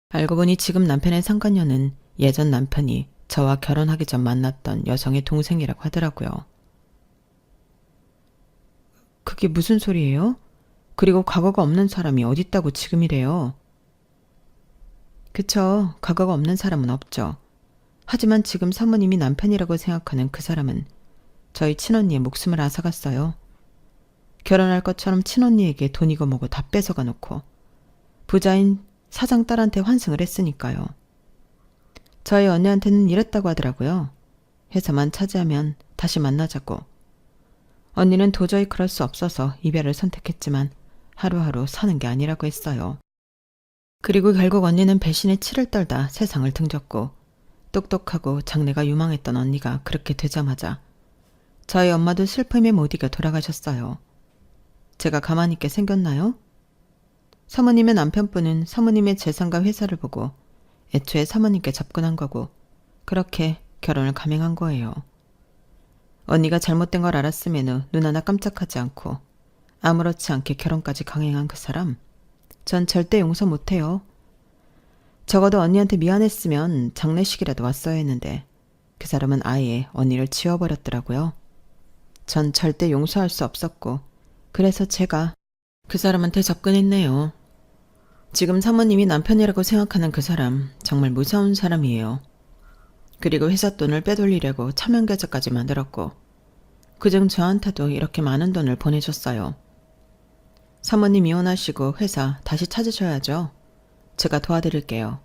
알고 보니 지금 남편의 상간녀는 예전 남편이 저와 결혼하기 전 만났던 여성의 동생이라고 하더라고요. 그게 무슨 소리예요? 그리고 과거가 없는 사람이 어딨다고 지금이래요. 그쵸. 과거가 없는 사람은 없죠. 하지만 지금 사모님이 남편이라고 생각하는 그 사람은 저희 친언니의 목숨을 앗아갔어요. 결혼할 것처럼 친언니에게 돈이고 뭐고 다 뺏어가 놓고 부자인 사장 딸한테 환승을 했으니까요. 저희 언니한테는 이랬다고 하더라고요. 회사만 차지하면 다시 만나자고. 언니는 도저히 그럴 수 없어서 이별을 선택했지만 하루하루 사는 게 아니라고 했어요. 그리고 결국 언니는 배신의 치를 떨다 세상을 등졌고 똑똑하고 장래가 유망했던 언니가 그렇게 되자마자 저희 엄마도 슬픔에 못 이겨 돌아가셨어요. 제가 가만히 있게 생겼나요? 사모님의 남편분은 사모님의 재산과 회사를 보고 애초에 사모님께 접근한 거고 그렇게 결혼을 감행한 거예요. 언니가 잘못된 걸 알았음에도 눈 하나 깜짝하지 않고 아무렇지 않게 결혼까지 강행한 그 사람, 전 절대 용서 못해요. 적어도 언니한테 미안했으면 장례식이라도 왔어야 했는데 그 사람은 아예 언니를 지워버렸더라고요. 전 절대 용서할 수 없었고 그래서 제가 그 사람한테 접근했네요. 지금 사모님이 남편이라고 생각하는 그 사람 정말 무서운 사람이에요. 그리고 회사 돈을 빼돌리려고 차명계좌까지 만들었고 그중 저한테도 이렇게 많은 돈을 보내줬어요. 사모님 이혼하시고 회사 다시 찾으셔야죠. 제가 도와드릴게요.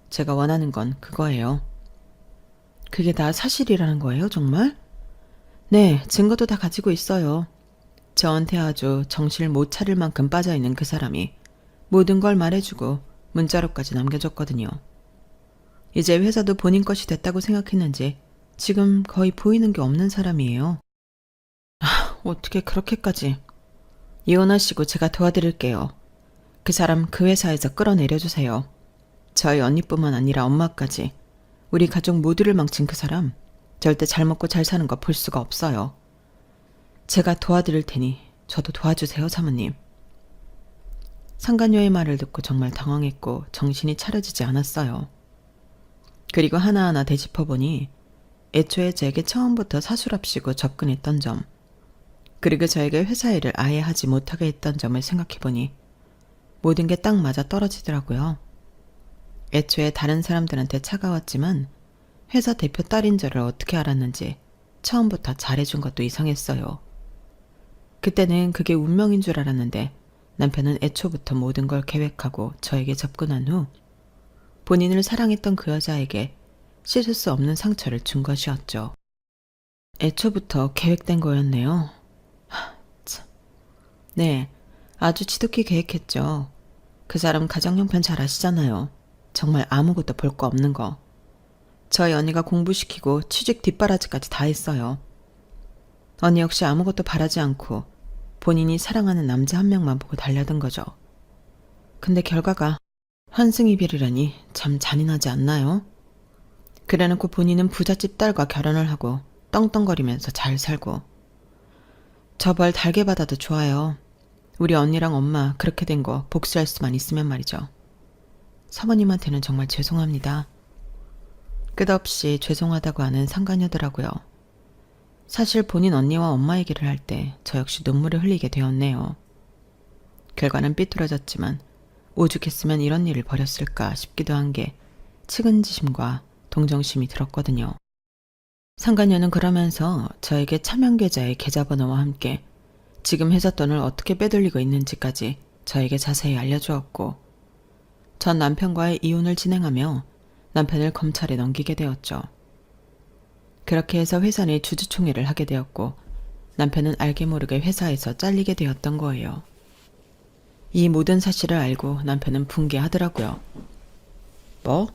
제가 원하는 건 그거예요. 그게 다 사실이라는 거예요, 정말? 네, 증거도 다 가지고 있어요. 저한테 아주 정신을 못 차릴 만큼 빠져있는 그 사람이 모든 걸 말해주고 문자로까지 남겨줬거든요. 이제 회사도 본인 것이 됐다고 생각했는지 지금 거의 보이는 게 없는 사람이에요. 어떻게 그렇게까지. 이혼하시고 제가 도와드릴게요. 그 사람 그 회사에서 끌어내려주세요. 저희 언니뿐만 아니라 엄마까지 우리 가족 모두를 망친 그 사람 절대 잘 먹고 잘 사는 거 볼 수가 없어요. 제가 도와드릴 테니 저도 도와주세요, 사모님. 상간녀의 말을 듣고 정말 당황했고 정신이 차려지지 않았어요. 그리고 하나하나 되짚어보니 애초에 제게 처음부터 사수랍시고 접근했던 점, 그리고 저에게 회사 일을 아예 하지 못하게 했던 점을 생각해보니 모든 게 딱 맞아 떨어지더라고요. 애초에 다른 사람들한테 차가웠지만 회사 대표 딸인 줄을 어떻게 알았는지 처음부터 잘해준 것도 이상했어요. 그때는 그게 운명인 줄 알았는데 남편은 애초부터 모든 걸 계획하고 저에게 접근한 후 본인을 사랑했던 그 여자에게 씻을 수 없는 상처를 준 것이었죠. 애초부터 계획된 거였네요. 참. 네, 아주 지독히 계획했죠. 그 사람 가정 형편 잘 아시잖아요. 정말 아무것도 볼 거 없는 거. 저희 언니가 공부시키고 취직 뒷바라지까지 다 했어요. 언니 역시 아무것도 바라지 않고 본인이 사랑하는 남자 한 명만 보고 달려든 거죠. 근데 결과가 환승이별이라니 참 잔인하지 않나요? 그래놓고 본인은 부잣집 딸과 결혼을 하고 떵떵거리면서 잘 살고. 저 벌 달게 받아도 좋아요. 우리 언니랑 엄마 그렇게 된 거 복수할 수만 있으면 말이죠. 사모님한테는 정말 죄송합니다. 끝없이 죄송하다고 하는 상간녀더라고요. 사실 본인 언니와 엄마 얘기를 할 때 저 역시 눈물을 흘리게 되었네요. 결과는 삐뚤어졌지만 오죽했으면 이런 일을 벌였을까 싶기도 한 게 측은지심과 동정심이 들었거든요. 상간녀는 그러면서 저에게 차명계좌의 계좌번호와 함께 지금 회사 돈을 어떻게 빼돌리고 있는지까지 저에게 자세히 알려주었고 전 남편과의 이혼을 진행하며 남편을 검찰에 넘기게 되었죠. 그렇게 해서 회사 내 주주총회를 하게 되었고 남편은 알게 모르게 회사에서 잘리게 되었던 거예요. 이 모든 사실을 알고 남편은 붕괴하더라고요. 뭐?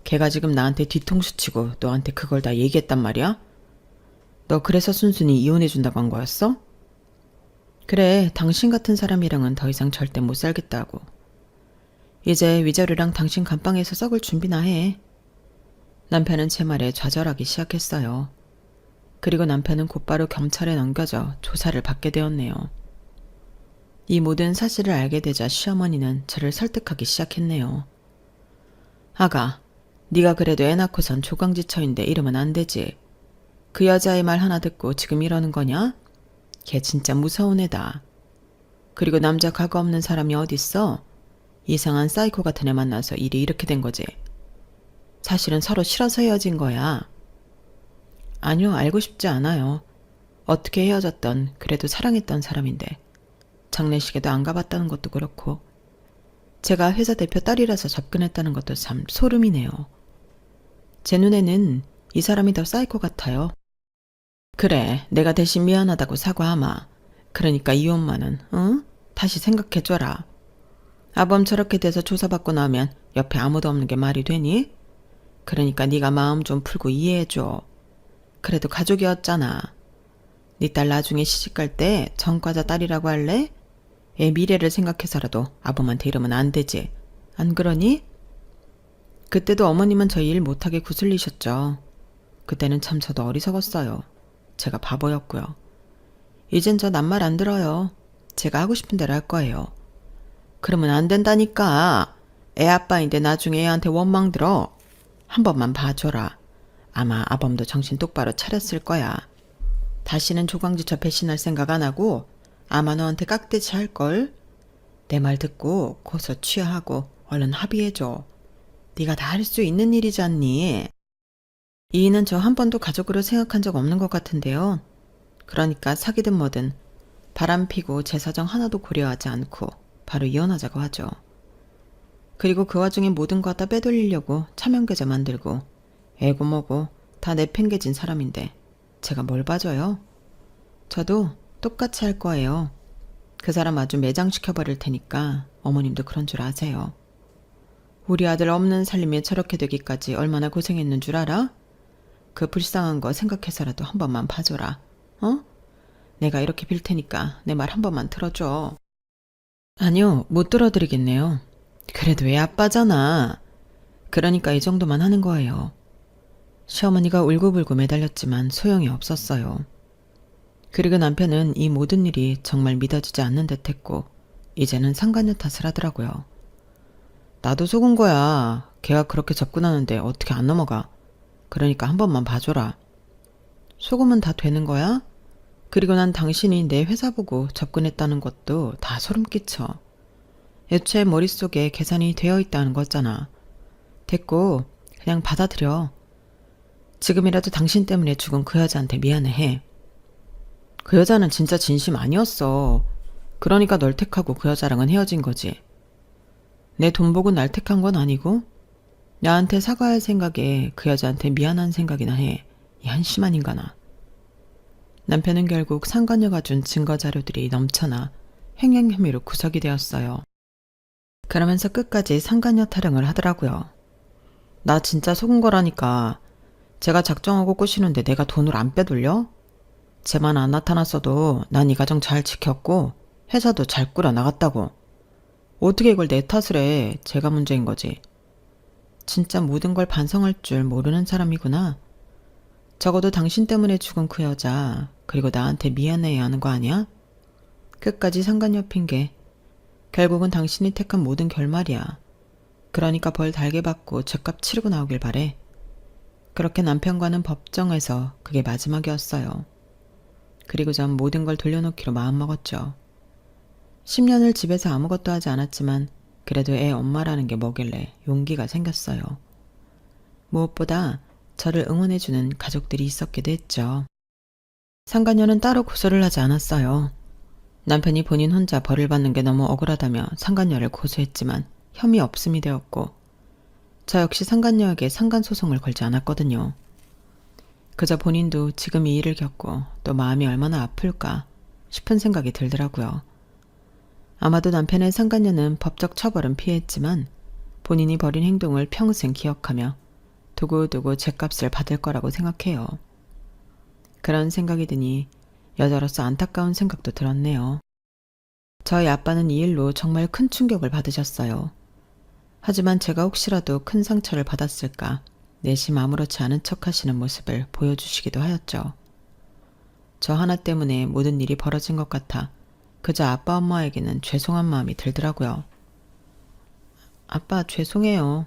걔가 지금 나한테 뒤통수 치고 너한테 그걸 다 얘기했단 말이야? 너 그래서 순순히 이혼해준다고 한 거였어? 그래, 당신 같은 사람이랑은 더 이상 절대 못 살겠다고. 이제 위자료랑 당신 감방에서 썩을 준비나 해. 남편은 제 말에 좌절하기 시작했어요. 그리고 남편은 곧바로 경찰에 넘겨져 조사를 받게 되었네요. 이 모든 사실을 알게 되자 시어머니는 저를 설득하기 시작했네요. 아가, 네가 그래도 애 낳고선 조강지처인데 이러면 안 되지. 그 여자의 말 하나 듣고 지금 이러는 거냐? 걔 진짜 무서운 애다. 그리고 남자 가거 없는 사람이 어딨어? 이상한 사이코 같은 애 만나서 일이 이렇게 된 거지. 사실은 서로 싫어서 헤어진 거야. 아니요, 알고 싶지 않아요. 어떻게 헤어졌던 그래도 사랑했던 사람인데 장례식에도 안 가봤다는 것도 그렇고 제가 회사 대표 딸이라서 접근했다는 것도 참 소름이네요. 제 눈에는 이 사람이 더 사이코 같아요. 그래, 내가 대신 미안하다고 사과하마. 그러니까 이 엄마는 응? 다시 생각해줘라. 아범 저렇게 돼서 조사받고 나면 옆에 아무도 없는 게 말이 되니? 그러니까 네가 마음 좀 풀고 이해해줘. 그래도 가족이었잖아. 네 딸 나중에 시집갈 때 전과자 딸이라고 할래? 애 미래를 생각해서라도 아범한테 이러면 안 되지. 안 그러니? 그때도 어머님은 저 일 못하게 구슬리셨죠. 그때는 참 저도 어리석었어요. 제가 바보였고요. 이젠 저 낱말 안 들어요. 제가 하고 싶은 대로 할 거예요. 그러면 안 된다니까. 애 아빠인데 나중에 애한테 원망 들어. 한 번만 봐줘라. 아마 아범도 정신 똑바로 차렸을 거야. 다시는 조광지처 배신할 생각 안 하고 아마 너한테 깍대지 할걸. 내 말 듣고 고소 취하하고 얼른 합의해줘. 네가 다 할 수 있는 일이잖니. 이인은 저 한 번도 가족으로 생각한 적 없는 것 같은데요. 그러니까 사귀든 뭐든 바람피고 제 사정 하나도 고려하지 않고 바로 이혼하자고 하죠. 그리고 그 와중에 모든 거 다 빼돌리려고 차명계좌 만들고 애고 뭐고 다 내팽개진 사람인데 제가 뭘 봐줘요? 저도 똑같이 할 거예요. 그 사람 아주 매장시켜버릴 테니까 어머님도 그런 줄 아세요. 우리 아들 없는 살림에 저렇게 되기까지 얼마나 고생했는 줄 알아? 그 불쌍한 거 생각해서라도 한 번만 봐줘라. 어? 내가 이렇게 빌 테니까 내 말 한 번만 들어줘. 아니요, 못 들어드리겠네요. 그래도 애 아빠잖아. 그러니까 이 정도만 하는 거예요. 시어머니가 울고불고 매달렸지만 소용이 없었어요. 그리고 남편은 이 모든 일이 정말 믿어지지 않는 듯 했고 이제는 상간녀 탓을 하더라고요. 나도 속은 거야. 걔가 그렇게 접근하는데 어떻게 안 넘어가. 그러니까 한 번만 봐줘라. 속으면 다 되는 거야? 그리고 난 당신이 내 회사 보고 접근했다는 것도 다 소름 끼쳐. 애초에 머릿속에 계산이 되어 있다는 거잖아. 됐고 그냥 받아들여. 지금이라도 당신 때문에 죽은 그 여자한테 미안해. 그 여자는 진짜 진심 아니었어. 그러니까 널 택하고 그 여자랑은 헤어진 거지. 내 돈 보고 날 택한 건 아니고 나한테 사과할 생각에 그 여자한테 미안한 생각이나 해. 이 한심한 인간아. 남편은 결국 상간녀가 준 증거자료들이 넘쳐나 횡령 혐의로 구속이 되었어요. 그러면서 끝까지 상간녀 타령을 하더라고요. 나 진짜 속은 거라니까. 제가 작정하고 꼬시는데 내가 돈을 안 빼돌려? 쟤만 안 나타났어도 난 이 가정 잘 지켰고 회사도 잘 꾸려 나갔다고. 어떻게 이걸 내 탓을 해. 제가 문제인 거지. 진짜 모든 걸 반성할 줄 모르는 사람이구나. 적어도 당신 때문에 죽은 그 여자 그리고 나한테 미안해야 하는 거 아니야? 끝까지 상간녀 핑계. 결국은 당신이 택한 모든 결말이야. 그러니까 벌 달게 받고 죗값 치르고 나오길 바래. 그렇게 남편과는 법정에서 그게 마지막이었어요. 그리고 전 모든 걸 돌려놓기로 마음먹었죠. 10년을 집에서 아무것도 하지 않았지만 그래도 애 엄마라는 게 뭐길래 용기가 생겼어요. 무엇보다 저를 응원해주는 가족들이 있었기도 했죠. 상간녀는 따로 고소를 하지 않았어요. 남편이 본인 혼자 벌을 받는 게 너무 억울하다며 상간녀를 고소했지만 혐의 없음이 되었고 저 역시 상간녀에게 상간소송을 걸지 않았거든요. 그저 본인도 지금 이 일을 겪고 또 마음이 얼마나 아플까 싶은 생각이 들더라고요. 아마도 남편의 상간녀는 법적 처벌은 피했지만 본인이 벌인 행동을 평생 기억하며 두고두고 죗값을 받을 거라고 생각해요. 그런 생각이 드니 여자로서 안타까운 생각도 들었네요. 저희 아빠는 이 일로 정말 큰 충격을 받으셨어요. 하지만 제가 혹시라도 큰 상처를 받았을까 내심 아무렇지 않은 척 하시는 모습을 보여주시기도 하였죠. 저 하나 때문에 모든 일이 벌어진 것 같아 그저 아빠 엄마에게는 죄송한 마음이 들더라고요. 아빠 죄송해요.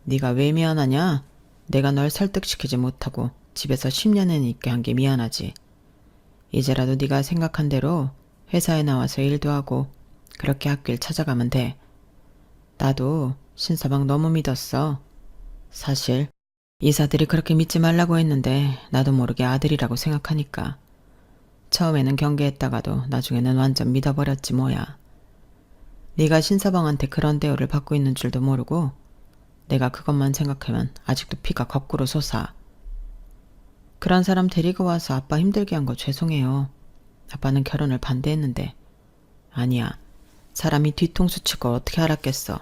네가 왜 미안하냐? 내가 널 설득시키지 못하고 집에서 10년은 있게 한 게 미안하지. 이제라도 네가 생각한 대로 회사에 나와서 일도 하고 그렇게 학교를 찾아가면 돼. 나도 신서방 너무 믿었어. 사실 이사들이 그렇게 믿지 말라고 했는데 나도 모르게 아들이라고 생각하니까. 처음에는 경계했다가도 나중에는 완전 믿어버렸지 뭐야. 네가 신서방한테 그런 대우를 받고 있는 줄도 모르고 내가 그것만 생각하면 아직도 피가 거꾸로 솟아. 그런 사람 데리고 와서 아빠 힘들게 한 거 죄송해요. 아빠는 결혼을 반대했는데. 아니야. 사람이 뒤통수 치고 어떻게 알았겠어.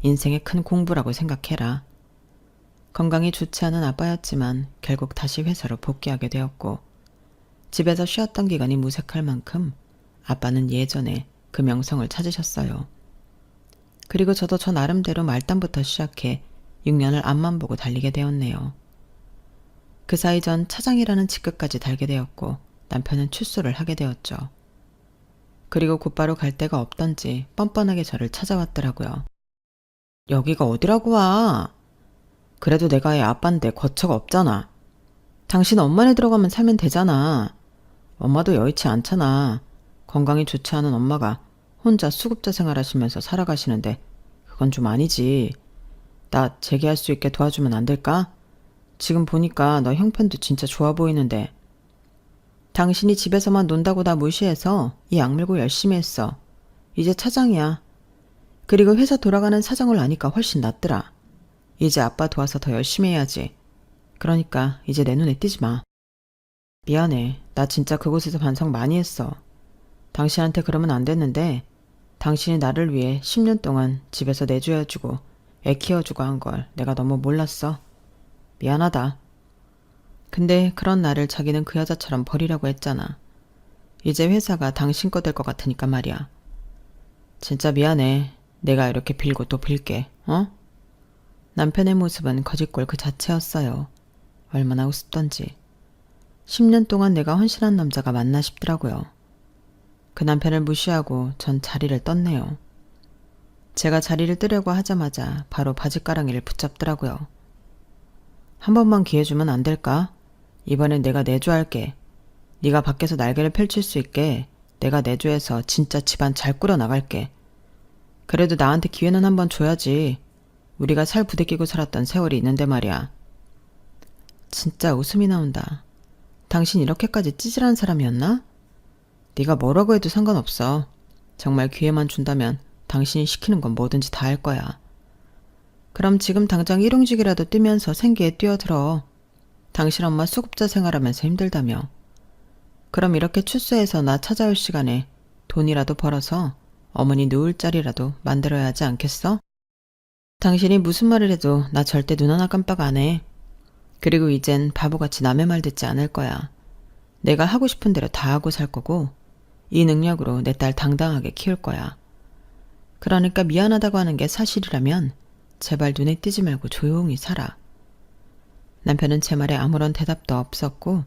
인생의 큰 공부라고 생각해라. 건강이 좋지 않은 아빠였지만 결국 다시 회사로 복귀하게 되었고 집에서 쉬었던 기간이 무색할 만큼 아빠는 예전에 그 명성을 찾으셨어요. 그리고 저도 저 나름대로 말단부터 시작해 6년을 앞만 보고 달리게 되었네요. 그 사이 전 차장이라는 직급까지 달게 되었고 남편은 출소를 하게 되었죠. 그리고 곧바로 갈 데가 없던지 뻔뻔하게 저를 찾아왔더라고요. 여기가 어디라고 와? 그래도 내가 애 아빠인데 거처가 없잖아. 당신 엄마네 들어가면 살면 되잖아. 엄마도 여의치 않잖아. 건강이 좋지 않은 엄마가 혼자 수급자 생활하시면서 살아가시는데 그건 좀 아니지. 나 재기할 수 있게 도와주면 안 될까? 지금 보니까 너 형편도 진짜 좋아 보이는데. 당신이 집에서만 논다고 나 무시해서 이 악물고 열심히 했어. 이제 차장이야. 그리고 회사 돌아가는 사정을 아니까 훨씬 낫더라. 이제 아빠 도와서 더 열심히 해야지. 그러니까 이제 내 눈에 띄지 마. 미안해. 나 진짜 그곳에서 반성 많이 했어. 당신한테 그러면 안 됐는데 당신이 나를 위해 10년 동안 집에서 내줘야주고 애 키워주고 한 걸 내가 너무 몰랐어. 미안하다. 근데 그런 나를 자기는 그 여자처럼 버리라고 했잖아. 이제 회사가 당신 거 될 것 같으니까 말이야. 진짜 미안해. 내가 이렇게 빌고 또 빌게. 어? 남편의 모습은 거짓골 그 자체였어요. 얼마나 우습던지. 10년 동안 내가 헌신한 남자가 맞나 싶더라고요. 그 남편을 무시하고 전 자리를 떴네요. 제가 자리를 뜨려고 하자마자 바로 바지가랑이를 붙잡더라고요. 한 번만 기회 주면 안 될까? 이번엔 내가 내조할게. 네가 밖에서 날개를 펼칠 수 있게 내가 내조해서 진짜 집안 잘 꾸려나갈게. 그래도 나한테 기회는 한번 줘야지. 우리가 살 부대끼고 살았던 세월이 있는데 말이야. 진짜 웃음이 나온다. 당신 이렇게까지 찌질한 사람이었나? 네가 뭐라고 해도 상관없어. 정말 기회만 준다면 당신이 시키는 건 뭐든지 다 할 거야. 그럼 지금 당장 일용직이라도 뛰면서 생계에 뛰어들어. 당신 엄마 수급자 생활하면서 힘들다며. 그럼 이렇게 출소해서 나 찾아올 시간에 돈이라도 벌어서 어머니 누울 자리라도 만들어야 하지 않겠어? 당신이 무슨 말을 해도 나 절대 눈 하나 깜빡 안 해. 그리고 이젠 바보같이 남의 말 듣지 않을 거야. 내가 하고 싶은 대로 다 하고 살 거고 이 능력으로 내 딸 당당하게 키울 거야. 그러니까 미안하다고 하는 게 사실이라면 제발 눈에 띄지 말고 조용히 살아. 남편은 제 말에 아무런 대답도 없었고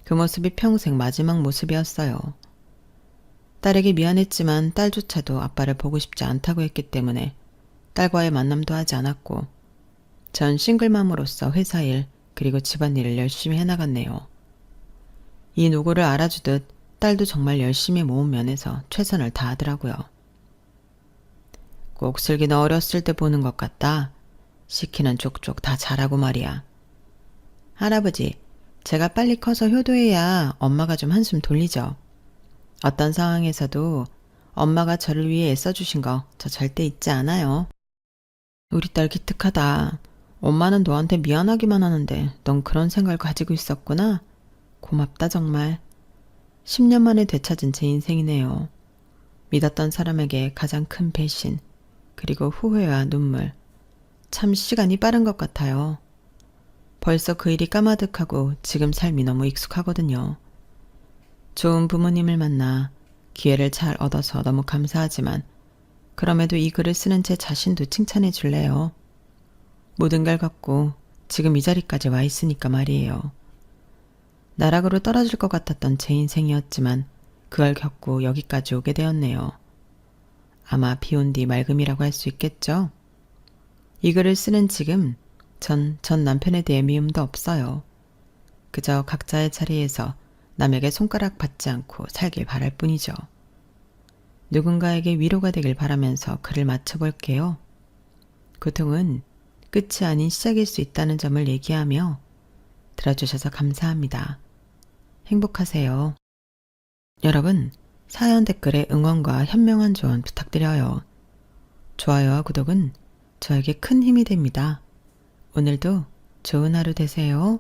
그 모습이 평생 마지막 모습이었어요. 딸에게 미안했지만 딸조차도 아빠를 보고 싶지 않다고 했기 때문에 딸과의 만남도 하지 않았고 전 싱글맘으로서 회사 일 그리고 집안일을 열심히 해나갔네요. 이 노고를 알아주듯 딸도 정말 열심히 모은 면에서 최선을 다하더라고요. 꼭 슬기는 어렸을 때 보는 것 같다. 시키는 족족 다 잘하고 말이야. 할아버지, 제가 빨리 커서 효도해야 엄마가 좀 한숨 돌리죠. 어떤 상황에서도 엄마가 저를 위해 애써주신 거 저 절대 잊지 않아요. 우리 딸 기특하다. 엄마는 너한테 미안하기만 하는데 넌 그런 생각을 가지고 있었구나. 고맙다 정말. 10년 만에 되찾은 제 인생이네요. 믿었던 사람에게 가장 큰 배신, 그리고 후회와 눈물. 참 시간이 빠른 것 같아요. 벌써 그 일이 까마득하고 지금 삶이 너무 익숙하거든요. 좋은 부모님을 만나 기회를 잘 얻어서 너무 감사하지만 그럼에도 이 글을 쓰는 제 자신도 칭찬해 줄래요. 모든 걸 갖고 지금 이 자리까지 와 있으니까 말이에요. 나락으로 떨어질 것 같았던 제 인생이었지만 그걸 겪고 여기까지 오게 되었네요. 아마 비온 뒤 맑음이라고 할 수 있겠죠? 이 글을 쓰는 지금 전 남편에 대해 미움도 없어요. 그저 각자의 자리에서 남에게 손가락 받지 않고 살길 바랄 뿐이죠. 누군가에게 위로가 되길 바라면서 글을 마쳐볼게요. 고통은 끝이 아닌 시작일 수 있다는 점을 얘기하며 들어주셔서 감사합니다. 행복하세요. 여러분, 사연 댓글에 응원과 현명한 조언 부탁드려요. 좋아요와 구독은 저에게 큰 힘이 됩니다. 오늘도 좋은 하루 되세요.